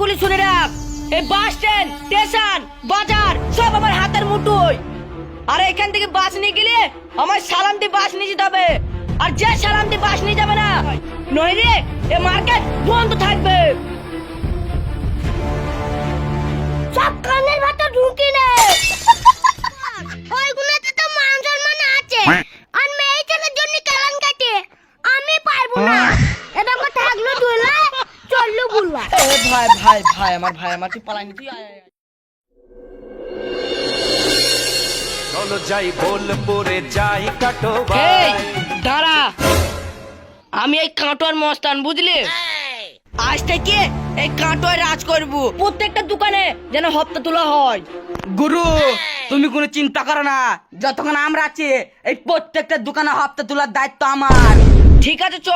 কানগুলি শুনে রাখ, এই বাস স্ট্যান্ড, স্টেশন, বাজার সব আমার হাতের মুঠোয়। আর এখান থেকে বাস নিয়ে গেলে আমার সালাম দিয়ে বাস নিয়ে যেতে হবে। আর যে সালাম দিয়ে বাস নিয়ে যাবে না, নইলে এ মার্কেট বন্ধ থাকবে। সব কানের ভেতর ঢুকি নে। ওইগুলোতে তো মান সম্মান আছে, আর মেয়ে ছেলের জন্য কালান কাটে। আমি পারবো না, এটা আমার থাকলো দুলা, চললো বুলা। এ ভাই ভাই ভাই আমার তুই পালাইনি, তুই আয় আয়। চলো যাই বোলপুরে যাই কাটো এই ভাই। দাঁড়া, আমি এই কাটোয়ার মস্তান, বুঝলি? আজ থেকে এই কাটোয়ায় রাজ করব, প্রত্যেকটা দোকানে যেন হপ্তা তোলা হয়। গুরু তুমি কোনো চিন্তা করো না, যতক্ষণ আমরা আছি এই প্রত্যেকটা দোকানে হপ্তা তোলার দায়িত্ব আমার। ঠিক আছে চ,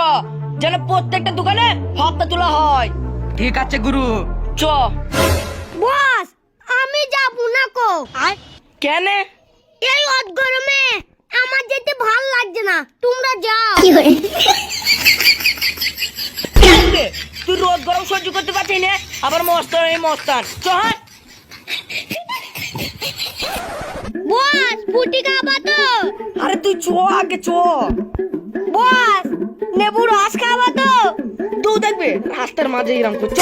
যেন প্রত্যেকটা দোকানে হপ্তা তোলা হয়। ঠিক আছে গুরু। চ। বস, আমি যাবো না কো। কেন? এই অত গরমে আমার যেতে ভাল লাগছে না, তোমরা যাও। তুই রোদ গরম সহ্য করতে পারছিস না, আবার মস্তান এই মস্তান। চ হাট। বস, ফুটি খাবা তো? আরে তুই চ আগে চ। বস, নেবু রস খাবা তো? তুই দেখবে রাস্তার মাঝে এরকম করে। চ।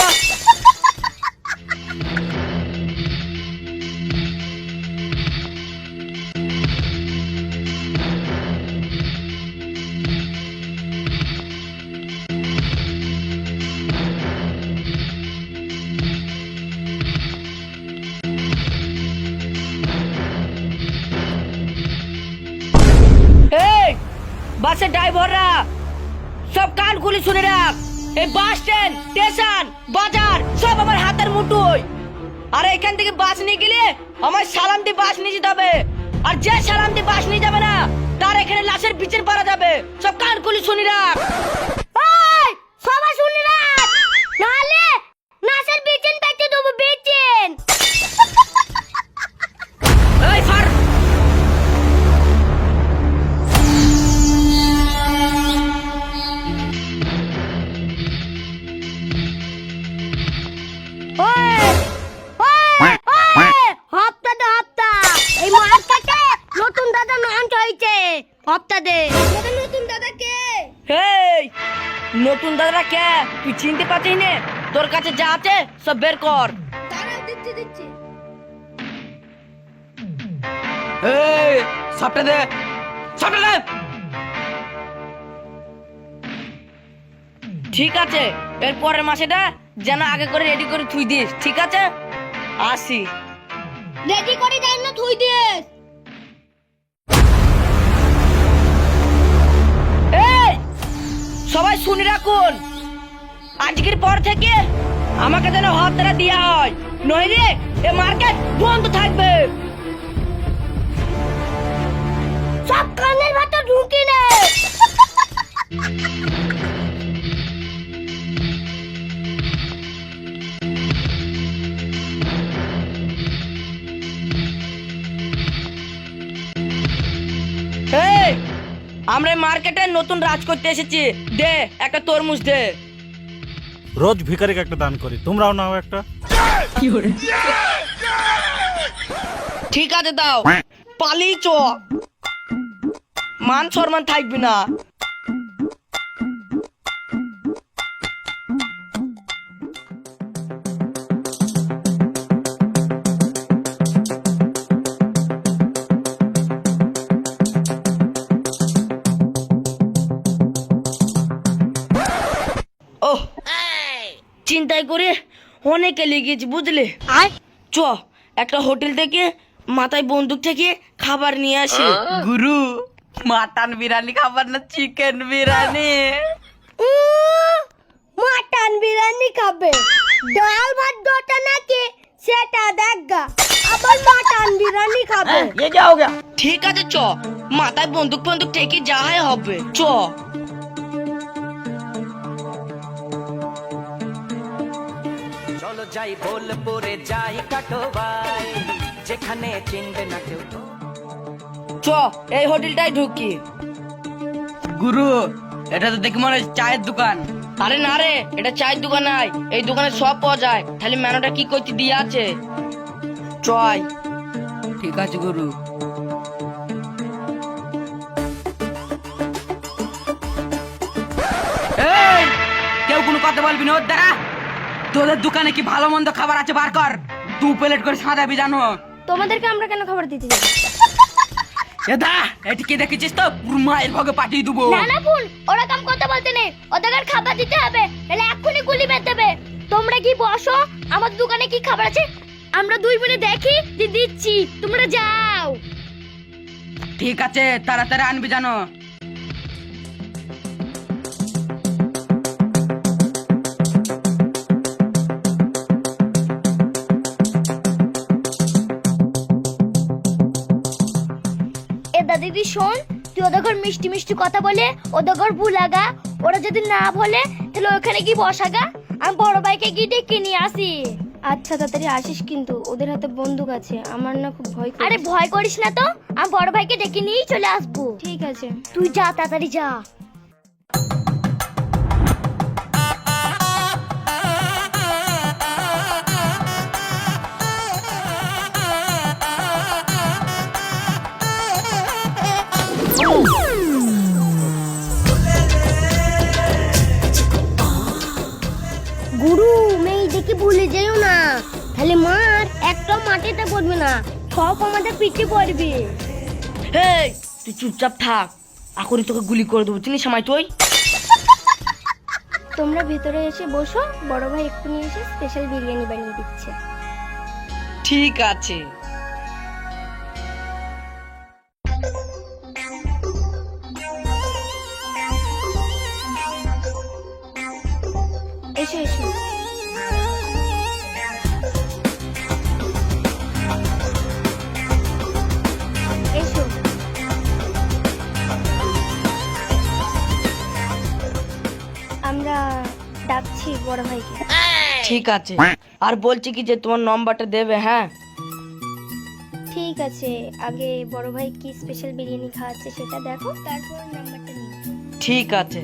এই বাসের ড্রাইভাররা সব কান খুলে শুনে রাখ, এই বাস স্ট্যান্ড, স্টেশন, বাজার সব আমার হাতের মুঠোয়। আর এখান থেকে বাস নিয়ে গেলে আমার সালাম দিয়ে বাস নিয়ে যেতে হবে। আর যে সালাম দিয়ে বাস নিয়ে যাবে না, তার এখানে লাশের বিচার পারা যাবে। সব কান খুলে শুনে রাখ। ওই, সবাই শুনে রাখ, নাহলে নাসের বেচেন পেতে দেবো, বেচেন। এই ফার। হপ্তা দে হপ্তা, এই মার্কেটে নতুন দাদা লঞ্চ হয়েছে, হপ্তা দে। নতুন দাদা কে? এই নতুন দাদা কে তুই চিনতে পারছিস না? তোর কাছে যা আছে সব বের কর। তারা দিচ্ছি। এই সবটা দে, সবটা দে। ঠিক আছে, এর পরের মাসেটা যেন আগে করে রেডি করে থুই দিস, ঠিক আছে? আসি। রেডি করে দেন না, থুই দিস। এই সবাই শুনে রাখুন, আজকের পর থেকে আমাকে যেন হপ্তাটা দেওয়া হয়, নইলে এ মার্কেট বন্ধ থাকবে। সব কানের ভেতর ঢুকি নে। এই আমরা এই মার্কেটে নতুন রাজ করতে এসেছি, দে একটা তরমুজ দে। রোজ ভিখারিকে একটা দান করি, তোমরাও নাও একটা। ঠিক আছে দাও, পালিয়ে চ, মান সম্মান থাকবি না। ওহ, চিন্তাই করে অনেকে লেগেছি, বুঝলে? চ একটা হোটেল থেকে মাথায় বন্দুক থেকে খাবার নিয়ে আসি। গুরু মাটন বিরিয়ানি খাবার না চিকেন বিরিয়ানি? মাটন বিরিয়ানি খাবে, ডাল ভাত দোটা নাকি সেটা দেখা, আবার মাটন বিরিয়ানি খাবে। ये क्या हो गया? ঠিক আছে চ, মাথায় বন্দুক বন্দুক থেকে যা হয় হবে। চ। চলো যাই বোলপুরে যাই কাটো ভাই, যেখানে চিনবে না কেউ। চ এই হোটেলটাই ঢুকি। গুরু এটা তো দেখে মনে হচ্ছে চায়ের দোকান, আরে না রে, এটা চায়ের দোকান নাই, এই দোকানে সব পাওয়া যায়। তাহলে মেনুটা কি করতে দিয়ে আছে? ট্রাই। ঠিক আছে গুরু। এই কেউ কোনো কথা বলবি না ওর দ্বারা। তোদের দোকানে কি ভালো মন্দ খাবার আছে বার কর। 2 প্লেট করে সাদা বিজানো। তোমাদেরকে আমরা কেন খাবার দিতে যাবো? এদা এটি কি দেখেছিস তো পুরো মায়ের ভাগে পাঠিয়ে দেবো। না না বোন, ওরা কাম কথা বলতে নেই, ওদের খাবার দিতে হবে, নাহলে এক্ষুনি গুলি বেঁধে দেবে। তোমরা কি বসো, আমার দোকানে কি খাবার আছে আমরা দুই বোনে দেখি যে দিচ্ছি, তোমরা যাও। ঠিক আছে তাড়াতাড়ি আনবি জানো। এ দাদিদি শোন, তুই ওদের ঘর মিষ্টি মিষ্টি কথা বলে ওদের ঘর ভুলাগা। ওরা যদি না বলে তাহলে ওখানে কি বসাগা, আমি বড় ভাইকে গিয়ে ডেকে নিয়ে আসি। আচ্ছা তাড়াতাড়ি আসিস, কিন্তু ওদের হাতে বন্দুক আছে, আমার না খুব ভয় করে। আরে ভয় করিস না তো, আমি বড় ভাইকে ডেকে নিয়েই চলে আসবো। ঠিক আছে। তুই যা, তাড়াতাড়ি যা। গুরু মেয়ে দেখি ভুলে যাইও না, তাহলে মার একটা মাটিতে পড়বে না, সব আমাদের পিঠে পড়বে। এই তুই চুপচাপ থাক, এখনই তোকে গুলি করে দেবো, চিনিস আমায় তুই? তোমরা ভেতরে এসে বসো, বড় ভাই এক্ষুনি এসে স্পেশাল বিরিয়ানি বানিয়ে দিচ্ছে। ঠিক আছে। এসো এসো। এসো। আমরা ডাকছি বড় ভাইকে। ঠিক আছে, আর বলছি কি যে তোমার নম্বরটা দেবে। হ্যাঁ ঠিক আছে, আগে বড় ভাই কি স্পেশাল বিরিয়ানি খাওয়াচ্ছে সেটা দেখো, তারপর নাম্বারটা নিও। ঠিক আছে।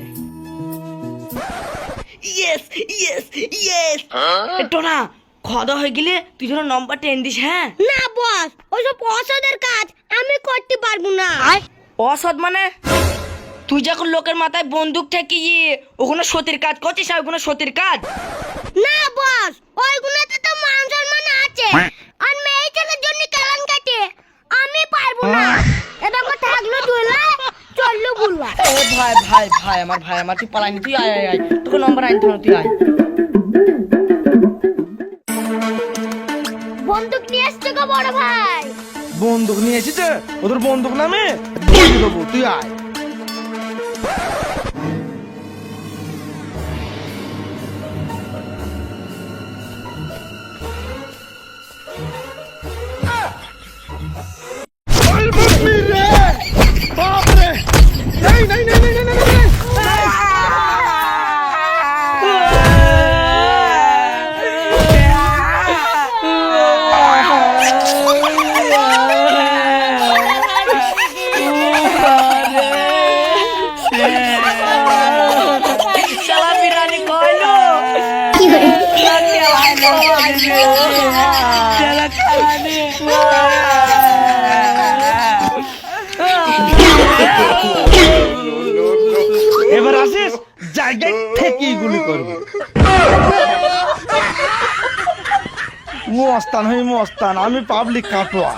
Yes yes yes. টোনা খাওয়া হয়ে গেলে তুই যেন নম্বরটা এনে দিস। হ্যাঁ না বস, ওইসব অসদের কাজ আমি করতে পারবো না। অসৎ মানে? তুই যখন লোকের মাথায় বন্দুক ঠেকিয়ে ওখানে সতীর কাজ করছিস, আর ওখানে সতীর কাজ? না বস, ওইগুলোতে তো মান সম্মান আছে, আর মেয়ে ছেলের জন্য কালান কাটে, আমি পারবো না। এটা কথা থাকলো দুলা, চললো বুলা। এ ভাই ভাই ভাই আমার ভাই আমার, তুই পালাইনি, তুই আয় আয় আয়, তোকে নম্বর আনতে হবে, তুই আয়। বন্দুক নিয়ে এসছো গো বড় ভাই। বন্দুক নিয়ে এসেছে, ওদের বন্দুক নামে দেবো, তুই আয়। শালা বিরিয়ানি খাইলো। এবার আসিস, জায়গায় ঠেকিয়ে গুলি করবো। মস্তান হই মস্তান, আমি পাবলিক কাটোয়া।